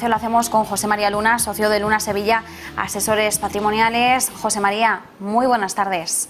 Lo hacemos con José María Luna, socio de Luna Sevilla, asesores patrimoniales. José María, muy buenas tardes.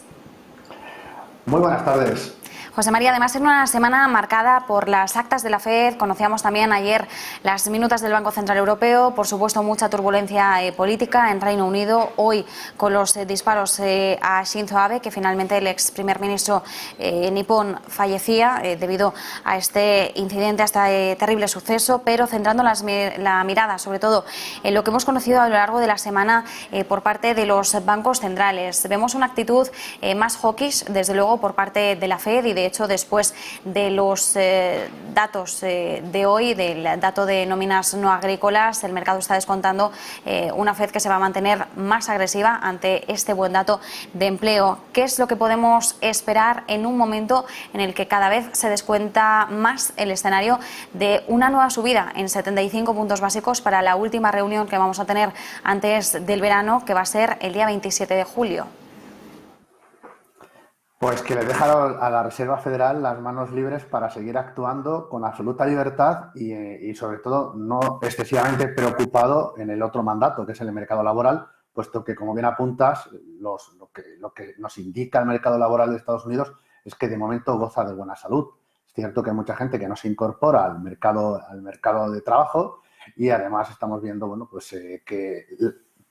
Muy buenas tardes. José María, además en una semana marcada por las actas de la FED, conocíamos también ayer las minutas del Banco Central Europeo, por supuesto mucha turbulencia política en Reino Unido, hoy con los disparos a Shinzo Abe, que finalmente el ex primer ministro nipón fallecía debido a este incidente, a este terrible suceso, pero centrando la mirada sobre todo en lo que hemos conocido a lo largo de la semana por parte de los bancos centrales. Vemos una actitud más hawkish, desde luego, por parte de la FED y de hecho después de los datos de hoy, del dato de nóminas no agrícolas, el mercado está descontando una FED que se va a mantener más agresiva ante este buen dato de empleo. ¿Qué es lo que podemos esperar en un momento en el que cada vez se descuenta más el escenario de una nueva subida en 75 puntos básicos para la última reunión que vamos a tener antes del verano, que va a ser el día 27 de julio? Pues que le deja a la Reserva Federal las manos libres para seguir actuando con absoluta libertad y sobre todo no excesivamente preocupado en el otro mandato, que es el mercado laboral, puesto que, como bien apuntas, lo que nos indica el mercado laboral de Estados Unidos es que de momento goza de buena salud. Es cierto que hay mucha gente que no se incorpora al mercado de trabajo y además estamos viendo que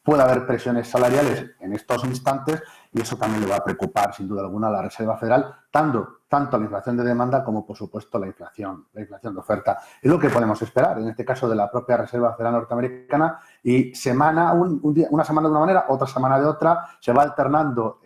puede haber presiones salariales en estos instantes y eso también le va a preocupar, sin duda alguna, a la Reserva Federal, tanto la inflación de demanda como, por supuesto, la inflación de oferta. Es lo que podemos esperar, en este caso, de la propia Reserva Federal norteamericana y una semana de una manera, otra semana de otra, se va alternando.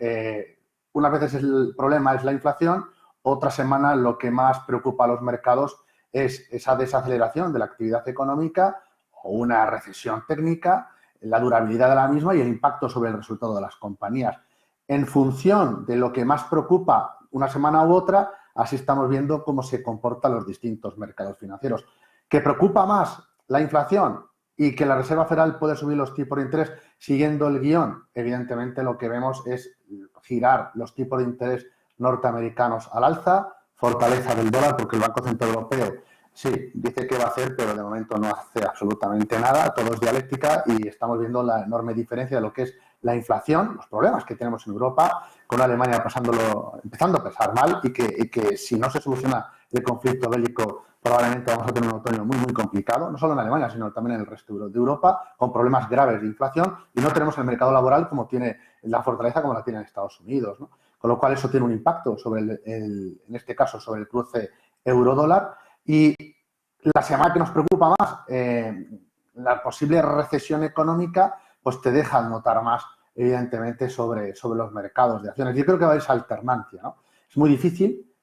Unas veces el problema es la inflación, otra semana lo que más preocupa a los mercados es esa desaceleración de la actividad económica o una recesión técnica, la durabilidad de la misma y el impacto sobre el resultado de las compañías. En función de lo que más preocupa una semana u otra, así estamos viendo cómo se comportan los distintos mercados financieros. ¿Qué preocupa más? La inflación y que la Reserva Federal puede subir los tipos de interés siguiendo el guión. Evidentemente, lo que vemos es girar los tipos de interés norteamericanos al alza, fortaleza del dólar, porque el Banco Central Europeo sí, dice que va a hacer, pero de momento no hace absolutamente nada. Todo es dialéctica y estamos viendo la enorme diferencia de lo que es la inflación, los problemas que tenemos en Europa, con Alemania empezando a pesar mal y que si no se soluciona el conflicto bélico probablemente vamos a tener un otoño muy, muy complicado, no solo en Alemania, sino también en el resto de Europa, con problemas graves de inflación y no tenemos el mercado laboral como tiene la fortaleza como la tiene en Estados Unidos, ¿no? Con lo cual eso tiene un impacto sobre en este caso, sobre el cruce euro-dólar. Y la semana que nos preocupa más, la posible recesión económica, pues te deja notar más, evidentemente, sobre los mercados de acciones. Yo creo que va a haber esa alternancia, ¿no? Es muy difícil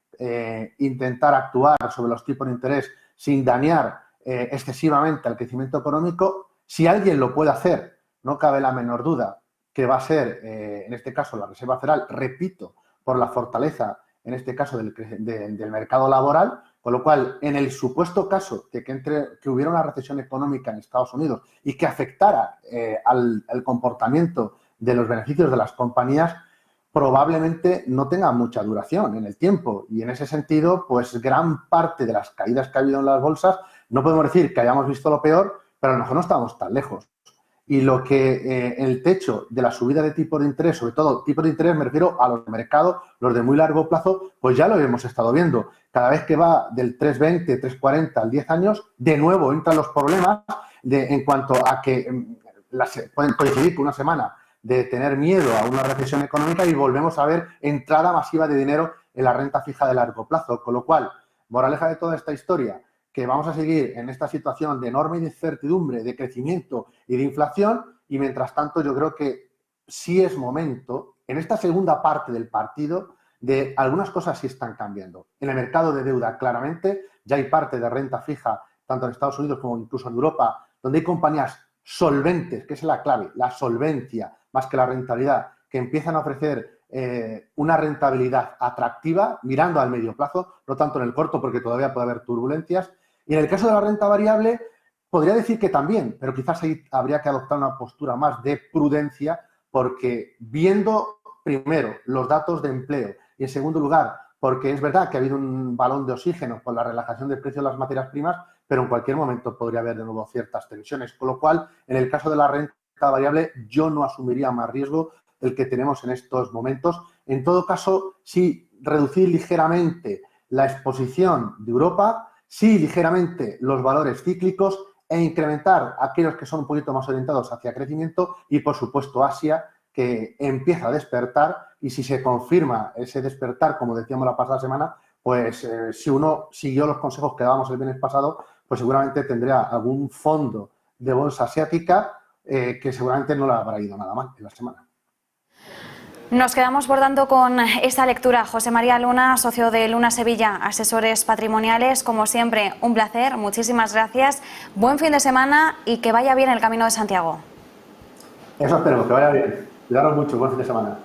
intentar actuar sobre los tipos de interés sin dañar excesivamente al crecimiento económico. Si alguien lo puede hacer, no cabe la menor duda que va a ser, en este caso, la Reserva Federal, repito, por la fortaleza, en este caso, del mercado laboral. Con lo cual, en el supuesto caso de que hubiera una recesión económica en Estados Unidos y que afectara al comportamiento de los beneficios de las compañías, probablemente no tenga mucha duración en el tiempo. Y en ese sentido, pues gran parte de las caídas que ha habido en las bolsas, no podemos decir que hayamos visto lo peor, pero a lo mejor no estamos tan lejos. Y lo que el techo de la subida de tipos de interés, sobre todo tipos de interés, me refiero a los de mercado, los de muy largo plazo, pues ya lo hemos estado viendo. Cada vez que va del 3,20, 3,40 al 10 años, de nuevo entran los problemas en cuanto a que pueden coincidir con una semana de tener miedo a una recesión económica y volvemos a ver entrada masiva de dinero en la renta fija de largo plazo. Con lo cual, moraleja de toda esta historia, que vamos a seguir en esta situación de enorme incertidumbre, de crecimiento y de inflación, y mientras tanto yo creo que sí es momento, en esta segunda parte del partido, de algunas cosas sí están cambiando. En el mercado de deuda, claramente, ya hay parte de renta fija, tanto en Estados Unidos como incluso en Europa, donde hay compañías solventes, que es la clave, la solvencia, más que la rentabilidad, que empiezan a ofrecer una rentabilidad atractiva mirando al medio plazo, no tanto en el corto porque todavía puede haber turbulencias. Y en el caso de la renta variable, podría decir que también, pero quizás ahí habría que adoptar una postura más de prudencia porque viendo primero los datos de empleo y en segundo lugar porque es verdad que ha habido un balón de oxígeno por la relajación del precio de las materias primas, pero en cualquier momento podría haber de nuevo ciertas tensiones. Con lo cual, en el caso de la renta variable, yo no asumiría más riesgo del que tenemos en estos momentos. En todo caso, sí reducir ligeramente la exposición de Europa, sí ligeramente los valores cíclicos e incrementar aquellos que son un poquito más orientados hacia crecimiento y, por supuesto, Asia, que empieza a despertar, y si se confirma ese despertar, como decíamos la pasada semana, pues si uno siguió los consejos que dábamos el viernes pasado, pues seguramente tendría algún fondo de bolsa asiática que seguramente no le habrá ido nada mal en la semana. Nos quedamos, por tanto, con esta lectura. José María Luna, socio de Luna Sevilla, asesores patrimoniales. Como siempre, un placer. Muchísimas gracias. Buen fin de semana y que vaya bien el Camino de Santiago. Eso esperemos, que vaya bien. Cuidaros mucho. Buen fin de semana.